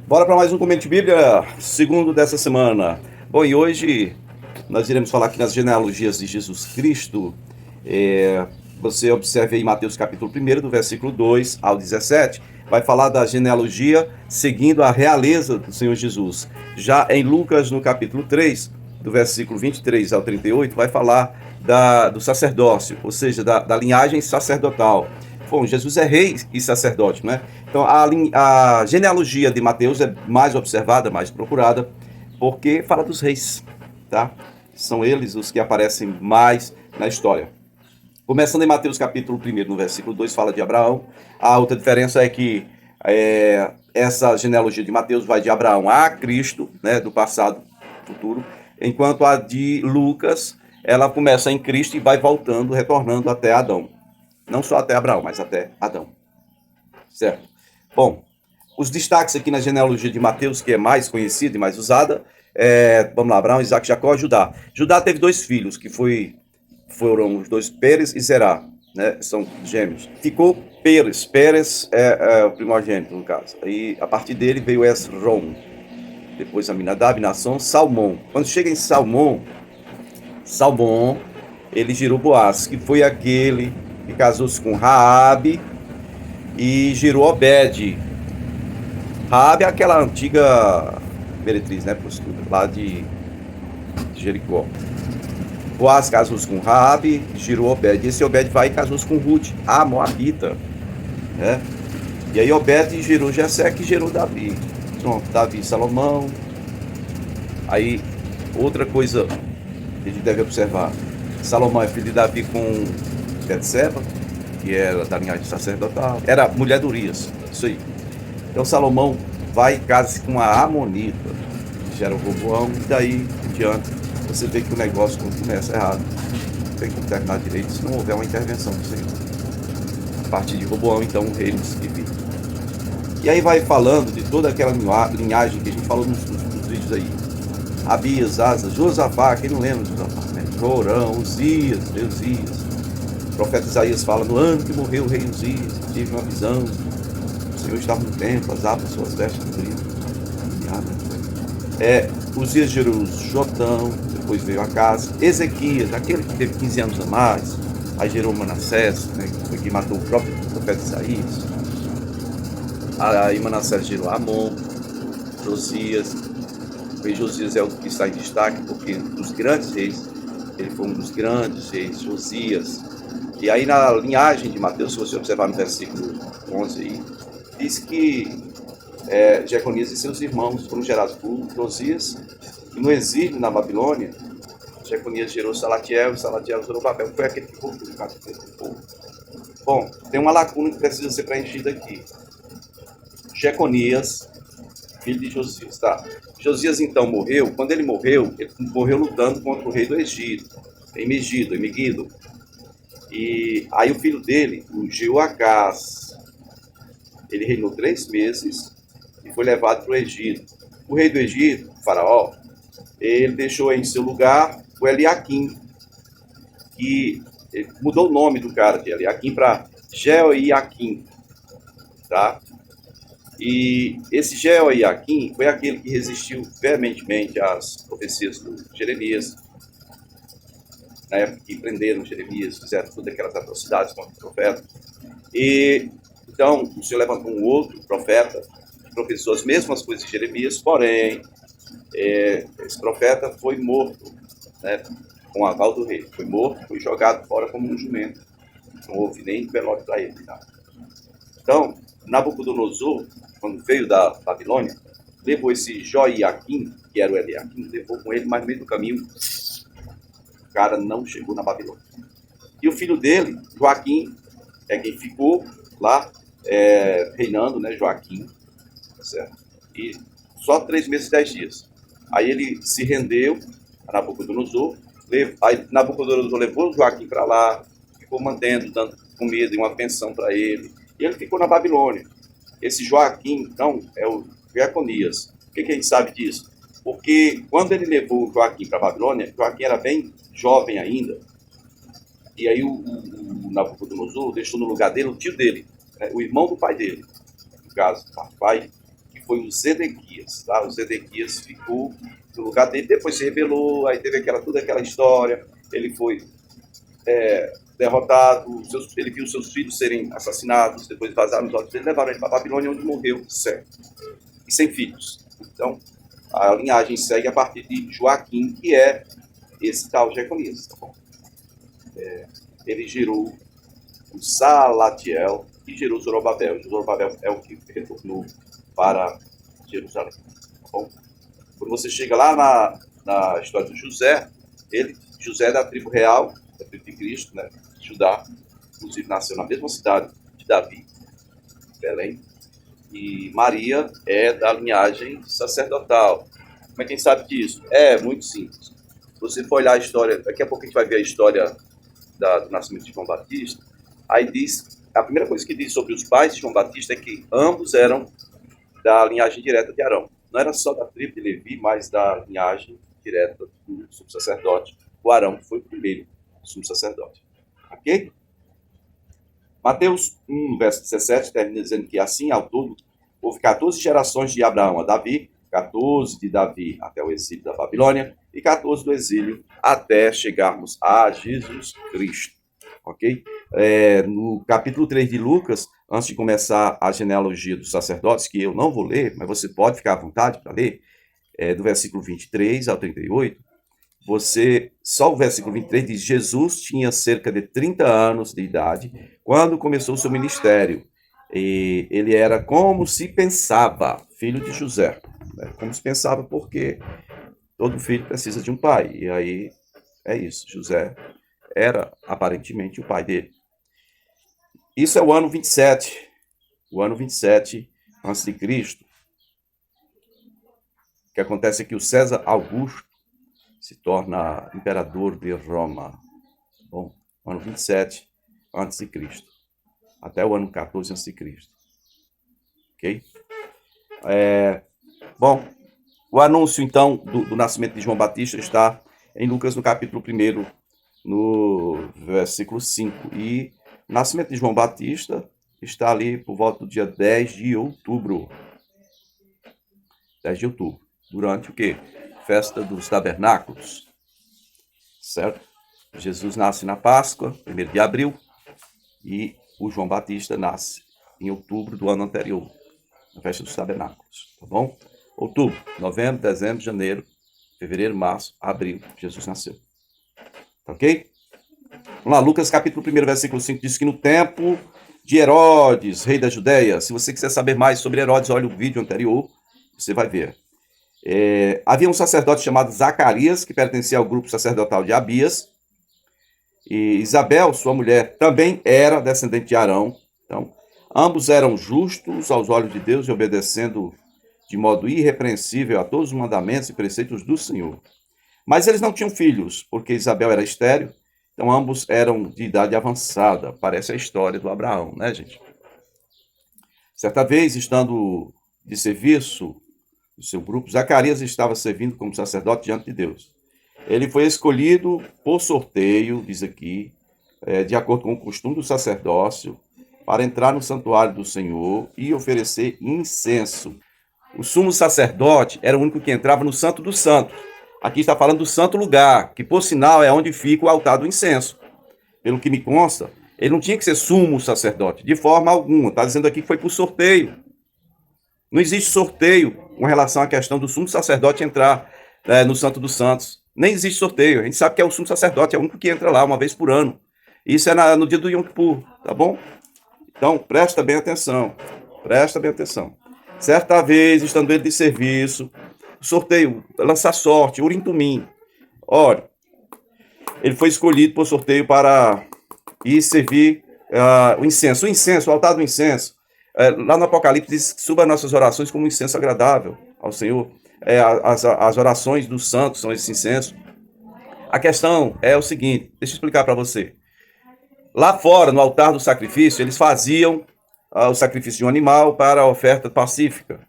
Bora para mais um Comento de Bíblia, segundo dessa semana. Bom, e hoje nós iremos falar aqui nas genealogias de Jesus Cristo. Você observe aí Mateus capítulo 1, do versículo 2 ao 17, vai falar da genealogia seguindo a realeza do Senhor Jesus. Já em Lucas, no capítulo 3, do versículo 23 ao 38, vai falar do sacerdócio, ou seja, da linhagem sacerdotal. Bom, Jesus é rei e sacerdote, né? Então, a genealogia de Mateus é mais observada, mais procurada, porque fala dos reis, tá? São eles os que aparecem mais na história. Começando em Mateus capítulo 1, no versículo 2, fala de Abraão. A outra diferença é que essa genealogia de Mateus vai de Abraão a Cristo, né, do passado, futuro, enquanto a de Lucas, ela começa em Cristo e vai voltando, retornando até Adão. Não só até Abraão, mas até Adão. Certo? Bom, os destaques aqui na genealogia de Mateus, que é mais conhecida e mais usada, vamos lá, Abraão, Isaac, Jacó e Judá. Judá teve dois filhos, que foram os dois Pérez e Zerá, né? São gêmeos. Ficou Pérez. Pérez é o primogênito, no caso. Aí, a partir dele veio Esrom. Depois Aminadab, Naasson, Salmão. Quando chega em Salmão, ele gerou Boaz, que foi aquele que casou-se com Raabe e gerou Obed. Raabe é aquela antiga meretriz, né, prostituta, lá de Jericó. Boaz casou-se com Raabe e gerou Obed. E esse Obed vai e casou-se com Ruth, a Moabita, né? E aí Obed gerou Jessé, que gerou Davi. Pronto, Davi, Salomão. Aí, outra coisa que a gente deve observar. Salomão é filho de Davi com Betseba, que era da linhagem sacerdotal. Era mulher de Urias, isso aí. Então Salomão vai e casa-se com a Amonita, que gera o Roboão, e daí em diante você vê que o negócio começa errado. Não tem como terminar direito se não houver uma intervenção do Senhor. A partir de Roboão, então, o reino se divide. E aí vai falando de toda aquela linhagem que a gente falou nos vídeos aí. Abias, Asa, Josafá, quem não lembra de Josafá, né? Jorão, Uzias. O profeta Isaías fala, no ano que morreu o rei Uzias, tive uma visão, o Senhor estava no templo, as abas suas vestes cobriram. Uzias gerou Jotão, depois veio Acás, Ezequias, aquele que teve 15 anos a mais, aí gerou Manassés, né, que foi quem matou o próprio profeta Isaías. Aí Manassés gerou Amon, Josias. O Josias é o que está em destaque, porque dos grandes reis, ele foi um dos grandes reis, Josias. E aí na linhagem de Mateus, se você observar no versículo 11 aí, diz que Jeconias e seus irmãos foram gerados por Josias, e no exílio na Babilônia, Jeconias gerou Salatiel, e Salatiel gerou Babel, foi aquele que cortou o cativeiro do povo. Bom, tem uma lacuna que precisa ser preenchida aqui. Jeconias, filho de Josias, tá? Josias então morreu. Quando ele morreu lutando contra o rei do Egito, em Megido. E aí o filho dele, o Jeoacás, ele reinou 3 meses e foi levado para o Egito. O rei do Egito, o faraó, ele deixou em seu lugar o Eliaquim, que ele mudou o nome do cara de Eliaquim para Jeoiaquim, tá? E esse Jeoiaquim foi aquele que resistiu veementemente às profecias do Jeremias, na época que prenderam Jeremias, fizeram todas aquelas atrocidades contra o profeta. E então o Senhor levantou um outro profeta que professou as mesmas coisas que Jeremias, porém esse profeta foi morto, né, com o aval do rei. Foi morto, foi jogado fora como um jumento. Não houve nem velório para ele. Tá? Então, Nabucodonosor, quando veio da Babilônia, levou esse Joiaquim, que era o Eliaquim, levou com ele, mas no meio do caminho o cara não chegou na Babilônia. E o filho dele, Joaquim, é quem ficou lá reinando, né, Joaquim, certo? E só 3 meses e 10 dias. Aí ele se rendeu a Nabucodonosor, aí Nabucodonosor levou Joaquim para lá, ficou mantendo, dando comida e uma pensão para ele, e ele ficou na Babilônia. Esse Joaquim, então, é o Jeconias. Por que a gente sabe disso? Porque quando ele levou Joaquim para a Babilônia, Joaquim era bem jovem ainda, e aí o Nabucodonosor deixou no lugar dele o tio dele, né, o irmão do pai dele, no caso, o pai, que foi o Zedequias, tá? O Zedequias ficou no lugar dele, depois se rebelou, aí teve toda aquela história, ele foi derrotado, ele viu seus filhos serem assassinados, depois vazaram os olhos dele, levaram ele para a Babilônia, onde morreu certo, e sem filhos. Então, a linhagem segue a partir de Joaquim, que é esse tal Jeconias, tá bom? Ele gerou o Salatiel e gerou Zorobabel. Zorobabel é o que retornou para Jerusalém, tá bom? Quando você chega lá na história de José, José é da tribo real, da tribo de Cristo, né? Judá, inclusive nasceu na mesma cidade de Davi, Belém, e Maria é da linhagem sacerdotal. Como é que a gente sabe disso? É muito simples. Você for olhar a história, daqui a pouco a gente vai ver a história do nascimento de João Batista, aí diz, a primeira coisa que diz sobre os pais de João Batista é que ambos eram da linhagem direta de Arão. Não era só da tribo de Levi, mas da linhagem direta do sumo sacerdote. O Arão foi o primeiro sumo sacerdote. Ok? Mateus 1, verso 17, termina dizendo que assim, ao todo, houve 14 gerações de Abraão a Davi, 14 de Davi até o exílio da Babilônia e 14 do exílio até chegarmos a Jesus Cristo. Ok? No capítulo 3 de Lucas, antes de começar a genealogia dos sacerdotes, que eu não vou ler, mas você pode ficar à vontade para ler, do versículo 23 ao 38, só o versículo 23 diz: Jesus tinha cerca de 30 anos de idade quando começou o seu ministério. E ele era como se pensava, filho de José. Como se pensava, porque todo filho precisa de um pai. E aí é isso, José era aparentemente o pai dele. Isso é o ano 27. O ano 27 a.C. O que acontece é que o César Augusto se torna imperador de Roma. Bom, ano 27 a.C. até o ano 14 a.C. Ok? Bom, o anúncio, então, do nascimento de João Batista está em Lucas, no capítulo 1, no versículo 5. E o nascimento de João Batista está ali por volta do dia 10 de outubro. 10 de outubro. Durante o quê? Festa dos Tabernáculos. Certo? Jesus nasce na Páscoa, 1 de abril, e o João Batista nasce em outubro do ano anterior, na Festa dos Tabernáculos. Tá bom? Outubro, novembro, dezembro, janeiro, fevereiro, março, abril, Jesus nasceu. Tá ok? Vamos lá, Lucas capítulo 1, versículo 5, diz que no tempo de Herodes, rei da Judéia, se você quiser saber mais sobre Herodes, olha o vídeo anterior, você vai ver. Havia um sacerdote chamado Zacarias, que pertencia ao grupo sacerdotal de Abias, e Isabel, sua mulher, também era descendente de Arão. Então, ambos eram justos aos olhos de Deus e obedecendo de modo irrepreensível a todos os mandamentos e preceitos do Senhor. Mas eles não tinham filhos, porque Isabel era estéril, então ambos eram de idade avançada. Parece a história do Abraão, né, gente? Certa vez, estando de serviço do seu grupo, Zacarias estava servindo como sacerdote diante de Deus. Ele foi escolhido por sorteio, diz aqui, de acordo com o costume do sacerdócio, para entrar no santuário do Senhor e oferecer incenso. O sumo sacerdote era o único que entrava no Santo dos Santos. Aqui está falando do santo lugar, que por sinal é onde fica o altar do incenso. Pelo que me consta, ele não tinha que ser sumo sacerdote, de forma alguma. Está dizendo aqui que foi por sorteio. Não existe sorteio com relação à questão do sumo sacerdote entrar no Santo dos Santos. Nem existe sorteio. A gente sabe que é o sumo sacerdote, é o único que entra lá uma vez por ano. Isso é no dia do Yom Kippur, tá bom? Então, presta bem atenção. Presta bem atenção. Certa vez, estando ele de serviço, sorteio, lançar sorte, Urim Tumim. Olha, ele foi escolhido por sorteio para ir servir o incenso. O incenso, o altar do incenso. Lá no Apocalipse diz que suba nossas orações como um incenso agradável ao Senhor. As orações dos santos são esse incenso. A questão é o seguinte, deixa eu explicar para você. Lá fora, no altar do sacrifício, eles faziam o sacrifício de um animal para a oferta pacífica.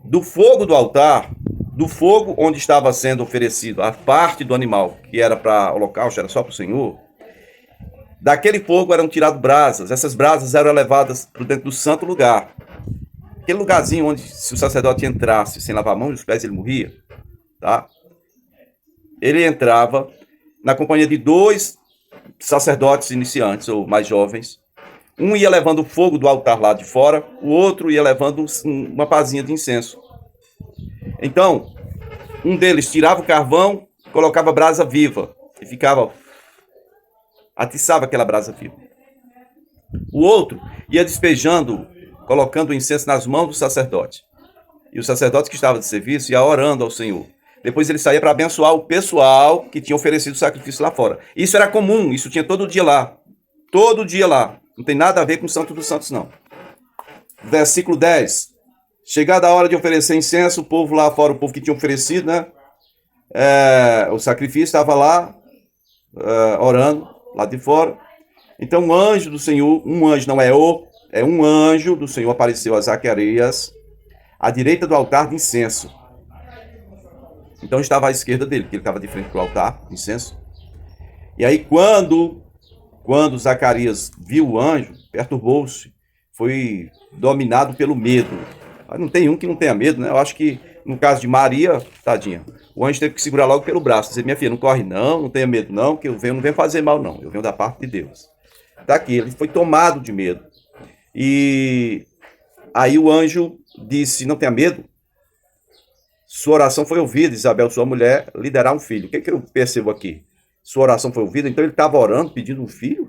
Do fogo do altar, do fogo onde estava sendo oferecido a parte do animal, que era para holocausto, era só para o Senhor, daquele fogo eram tiradas brasas. Essas brasas eram levadas para dentro do santo lugar. aquele lugarzinho onde se o sacerdote entrasse sem lavar a mão e os pés, ele morria, tá? Ele entrava na companhia de 2 sacerdotes iniciantes ou mais jovens. Um ia levando o fogo do altar lá de fora, o outro ia levando uma pazinha de incenso. Então, um deles tirava o carvão, colocava brasa viva e ficava, atiçava aquela brasa viva. O outro ia despejando, colocando o incenso nas mãos do sacerdote. E o sacerdote que estava de serviço ia orando ao Senhor. Depois ele saía para abençoar o pessoal que tinha oferecido o sacrifício lá fora. Isso era comum, isso tinha todo dia lá. Todo dia lá. Não tem nada a ver com o Santo dos Santos, não. Versículo 10. Chegada a hora de oferecer incenso, o povo lá fora, o povo que tinha oferecido, né? O sacrifício estava lá, orando, lá de fora. Então um anjo do Senhor, um anjo não é um anjo do Senhor apareceu a Zacarias, à direita do altar de incenso. Então estava à esquerda dele, porque ele estava de frente para o altar de incenso. E aí quando Zacarias viu o anjo, perturbou-se, foi dominado pelo medo. Mas não tem um que não tenha medo, né? Eu acho que no caso de Maria, tadinha, o anjo teve que segurar logo pelo braço, dizer: minha filha, não corre não tenha medo não, que eu não venho fazer mal não, eu venho da parte de Deus. Tá aqui, ele foi tomado de medo. E aí o anjo disse: não tenha medo, sua oração foi ouvida, Isabel, sua mulher, lhe dará um filho. O que eu percebo aqui? Sua oração foi ouvida, então ele estava orando, pedindo um filho?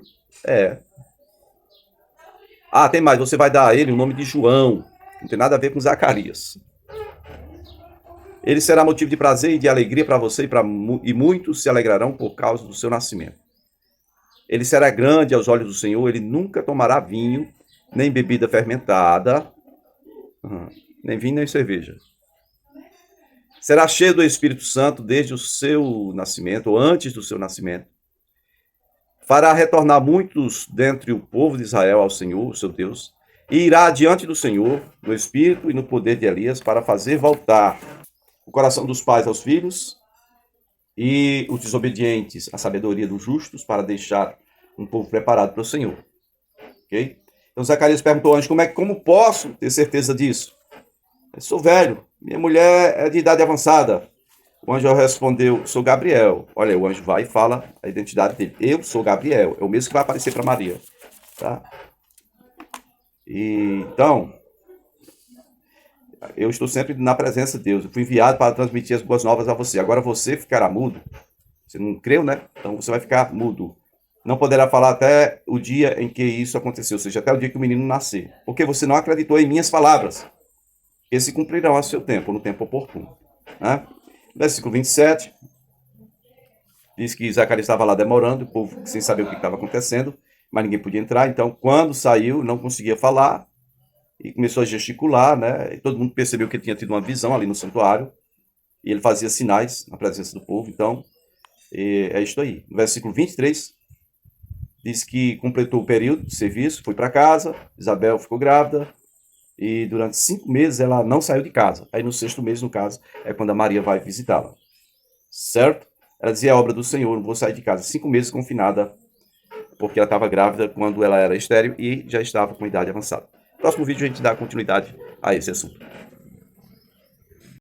Tem mais, você vai dar a ele o nome de João, não tem nada a ver com Zacarias. Ele será motivo de prazer e de alegria para você e muitos se alegrarão por causa do seu nascimento. Ele será grande aos olhos do Senhor, ele nunca tomará vinho, nem bebida fermentada, nem vinho nem cerveja. Será cheio do Espírito Santo desde o seu nascimento, ou antes do seu nascimento. Fará retornar muitos dentre o povo de Israel ao Senhor, o seu Deus, e irá diante do Senhor, no Espírito e no poder de Elias, para fazer voltar o coração dos pais aos filhos e os desobedientes à sabedoria dos justos, para deixar um povo preparado para o Senhor. Ok? Então Zacarias perguntou ao anjo: como posso ter certeza disso? Eu sou velho, minha mulher é de idade avançada. O anjo respondeu: sou Gabriel. Olha, o anjo vai e fala a identidade dele. Eu sou Gabriel, é o mesmo que vai aparecer para Maria. Tá? Então, eu estou sempre na presença de Deus. Eu fui enviado para transmitir as boas novas a você. Agora você ficará mudo. Você não creu, né? Então você vai ficar mudo. Não poderá falar até o dia em que isso aconteceu, ou seja, até o dia que o menino nascer. Porque você não acreditou em minhas palavras, que se cumprirão a seu tempo, no tempo oportuno. Né? Versículo 27. Diz que Zacarias estava lá demorando, o povo sem saber o que estava acontecendo, mas ninguém podia entrar. Então, quando saiu, não conseguia falar e começou a gesticular, né? E todo mundo percebeu que ele tinha tido uma visão ali no santuário e ele fazia sinais na presença do povo. Então, é isso aí. No versículo 23, diz que completou o período de serviço, foi para casa, Isabel ficou grávida e durante 5 meses ela não saiu de casa. Aí no 6º mês, no caso, é quando a Maria vai visitá-la. Certo? Ela dizia: é obra do Senhor, não vou sair de casa. 5 meses confinada, porque ela estava grávida quando ela era estéril e já estava com idade avançada. No próximo vídeo a gente dá continuidade a esse assunto.